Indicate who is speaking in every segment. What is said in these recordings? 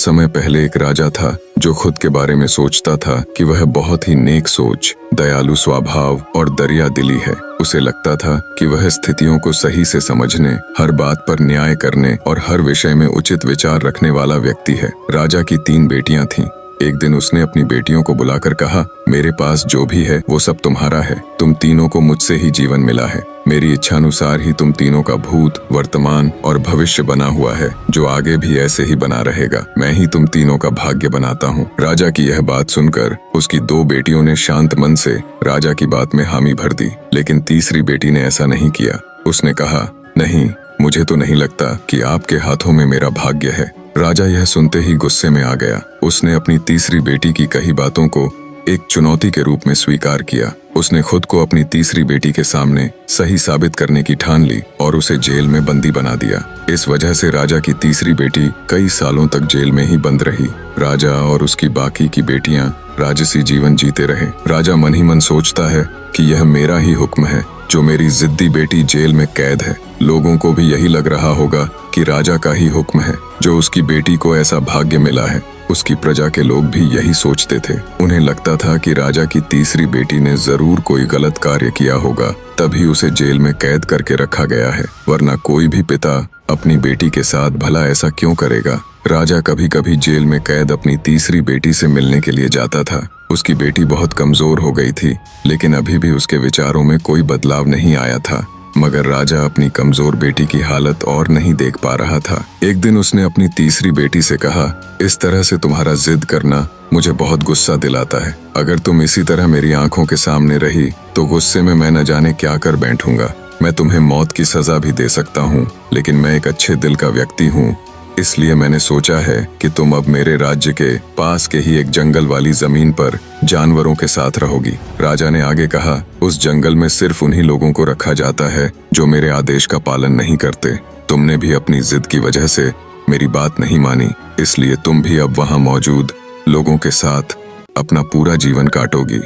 Speaker 1: समय पहले एक राजा था जो खुद के बारे में सोचता था कि वह बहुत ही नेक सोच, दयालु स्वभाव और दरिया दिली है। उसे लगता था कि वह स्थितियों को सही से समझने, हर बात पर न्याय करने और हर विषय में उचित विचार रखने वाला व्यक्ति है। राजा की 3 बेटियां थीं। एक दिन उसने अपनी बेटियों को बुलाकर कहा, मेरे पास जो भी है वो सब तुम्हारा है। तुम तीनों को मुझसे ही जीवन मिला है। मेरी इच्छानुसार ही तुम तीनों का भूत, वर्तमान और भविष्य बना हुआ है, जो आगे भी ऐसे ही बना रहेगा। मैं ही तुम तीनों का भाग्य बनाता हूँ। राजा की यह बात सुनकर उसकी 2 बेटियों ने शांत मन से राजा की बात में हामी भर दी, लेकिन तीसरी बेटी ने ऐसा नहीं किया। उसने कहा, नहीं, मुझे तो नहीं लगता कि आपके हाथों में मेरा भाग्य है। राजा यह सुनते ही गुस्से में आ गया। उसने अपनी तीसरी बेटी की कही बातों को एक चुनौती के रूप में स्वीकार किया। उसने खुद को अपनी तीसरी बेटी के सामने सही साबित करने की ठान ली और उसे जेल में बंदी बना दिया। इस वजह से राजा की तीसरी बेटी कई सालों तक जेल में ही बंद रही। राजा और उसकी बाकी की बेटियां राजसी जीवन जीते रहे। राजा मन ही मन सोचता है कि यह मेरा ही हुक्म है जो मेरी जिद्दी बेटी जेल में कैद है। लोगों को भी यही लग रहा होगा कि राजा का ही हुक्म है जो उसकी बेटी को ऐसा भाग्य मिला है। उसकी प्रजा के लोग भी यही सोचते थे। उन्हें लगता था कि राजा की तीसरी बेटी ने जरूर कोई गलत कार्य किया होगा, तभी उसे जेल में कैद करके रखा गया है, वरना कोई भी पिता अपनी बेटी के साथ भला ऐसा क्यों करेगा। राजा कभी कभी जेल में कैद अपनी तीसरी बेटी से मिलने के लिए जाता था। उसकी बेटी बहुत कमजोर हो गई थी, लेकिन अभी भी उसके विचारों में कोई बदलाव नहीं आया था। मगर राजा अपनी कमजोर बेटी की हालत और नहीं देख पा रहा था। एक दिन उसने अपनी तीसरी बेटी से कहा, इस तरह से तुम्हारा जिद करना मुझे बहुत गुस्सा दिलाता है। अगर तुम इसी तरह मेरी आंखों के सामने रही तो गुस्से में मैं न जाने क्या कर बैठूंगा। मैं तुम्हें मौत की सजा भी दे सकता हूँ, लेकिन मैं एक अच्छे दिल का व्यक्ति हूँ, इसलिए मैंने सोचा है कि तुम अब मेरे राज्य के पास के ही एक जंगल वाली जमीन पर जानवरों के साथ रहोगी। राजा ने आगे कहा, उस जंगल में सिर्फ उन्हीं लोगों को रखा जाता है जो मेरे आदेश का पालन नहीं करते। तुमने भी अपनी जिद की वजह से मेरी बात नहीं मानी, इसलिए तुम भी अब वहां मौजूद लोगों के साथ अपना पूरा जीवन काटोगी।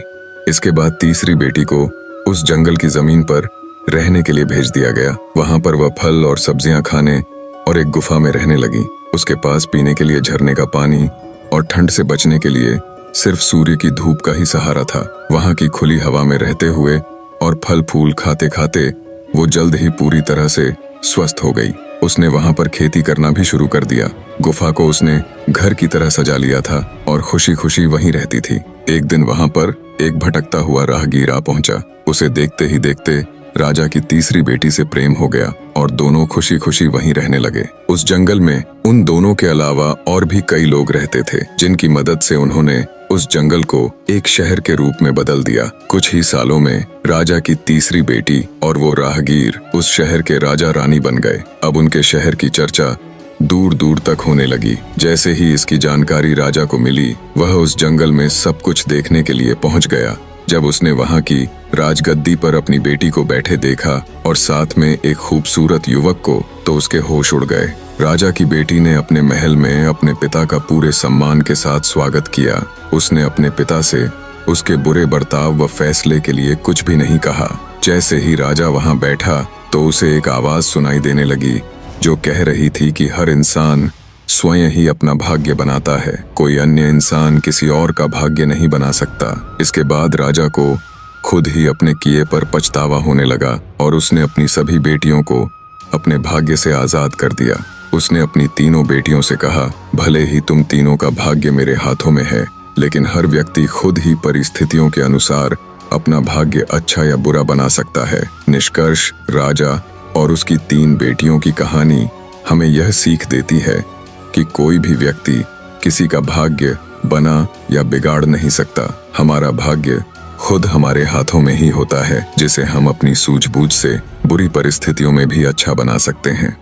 Speaker 1: इसके बाद तीसरी बेटी को उस जंगल की जमीन पर रहने के लिए भेज दिया गया। वहां पर वह फल और सब्जियां खाने और एक गुफा में रहने लगी। उसके पास पीने के लिए झरने का पानी और ठंड से बचने के लिए सिर्फ सूर्य की धूप का ही सहारा था। वहां की खुली हवा में रहते हुए और फल फूल खाते खाते वो जल्द ही पूरी तरह से स्वस्थ हो गई। उसने वहां पर खेती करना भी शुरू कर दिया। गुफा को उसने घर की तरह सजा लिया था और खुशी खुशी वहीं रहती थी। एक दिन वहां पर एक भटकता हुआ राहगीर आ पहुंचा। उसे देखते ही देखते राजा की तीसरी बेटी से प्रेम हो गया और दोनों खुशी खुशी वहीं रहने लगे। उस जंगल में उन दोनों के अलावा और भी कई लोग रहते थे, जिनकी मदद से उन्होंने उस जंगल को एक शहर के रूप में बदल दिया। कुछ ही सालों में राजा की तीसरी बेटी और वो राहगीर उस शहर के राजा रानी बन गए। अब उनके शहर की चर्चा दूर दूर तक होने लगी। जैसे ही इसकी जानकारी राजा को मिली, वह उस जंगल में सब कुछ देखने के लिए पहुंच गया। जब उसने वहां की राजगद्दी पर अपनी बेटी को बैठे देखा और साथ में एक खूबसूरत युवक को, तो उसके होश उड़ गए। राजा की बेटी ने अपने महल में अपने पिता का पूरे सम्मान के साथ स्वागत किया। उसने अपने पिता से उसके बुरे बर्ताव व फैसले के लिए कुछ भी नहीं कहा। जैसे ही राजा वहां बैठा तो उसे एक आवाज सुनाई देने लगी जो कह रही थी कि हर इंसान स्वयं ही अपना भाग्य बनाता है, कोई अन्य इंसान किसी और का भाग्य नहीं बना सकता। इसके बाद राजा को खुद ही अपने किए पर पछतावा होने लगा और उसने अपनी सभी बेटियों को अपने भाग्य से आजाद कर दिया। उसने अपनी तीनों बेटियों से कहा, भले ही तुम तीनों का भाग्य मेरे हाथों में है, लेकिन हर व्यक्ति खुद ही परिस्थितियों के अनुसार अपना भाग्य अच्छा या बुरा बना सकता है। निष्कर्ष, राजा और उसकी 3 बेटियों की कहानी हमें यह सीख देती है कि कोई भी व्यक्ति किसी का भाग्य बना या बिगाड़ नहीं सकता। हमारा भाग्य खुद हमारे हाथों में ही होता है, जिसे हम अपनी सूझबूझ से बुरी परिस्थितियों में भी अच्छा बना सकते हैं।